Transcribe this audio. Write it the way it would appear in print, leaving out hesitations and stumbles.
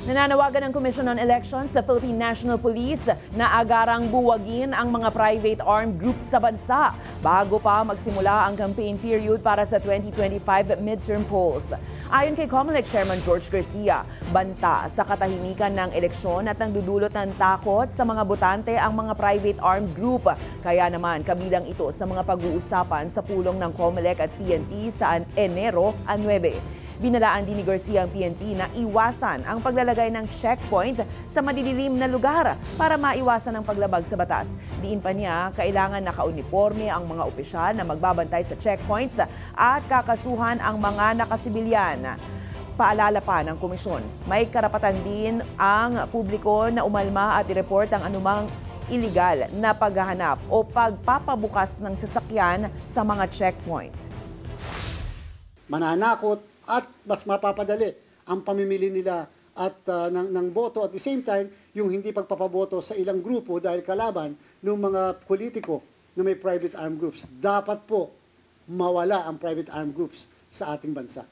Nananawagan ng Commission on Elections sa Philippine National Police na agarang buwagin ang mga private armed groups sa bansa bago pa magsimula ang campaign period para sa 2025 midterm polls. Ayon kay COMELEC Chairman George Garcia, banta sa katahimikan ng eleksyon at nagdudulot ng takot sa mga botante ang mga private armed group. Kaya naman kabilang ito sa mga pag-uusapan sa pulong ng COMELEC at PNP sa Enero 9. Binalaan din ni Garcia ang PNP na iwasan ang paglalagay ng checkpoint sa madidilim na lugar para maiwasan ang paglabag sa batas. Diin pa niya, kailangan nakauniforme ang mga opisyal na magbabantay sa checkpoints at kakasuhan ang mga nakasibilyan. Paalala pa ng komisyon, may karapatan din ang publiko na umalma at i-report ang anumang iligal na paghahanap o pagpapabukas ng sasakyan sa mga checkpoint. Mananakot at mas mapapadali ang pamimili nila at ng boto at the same time yung hindi pagpapaboto sa ilang grupo dahil kalaban ng mga politiko na may private armed groups. Dapat po mawala ang private armed groups sa ating bansa.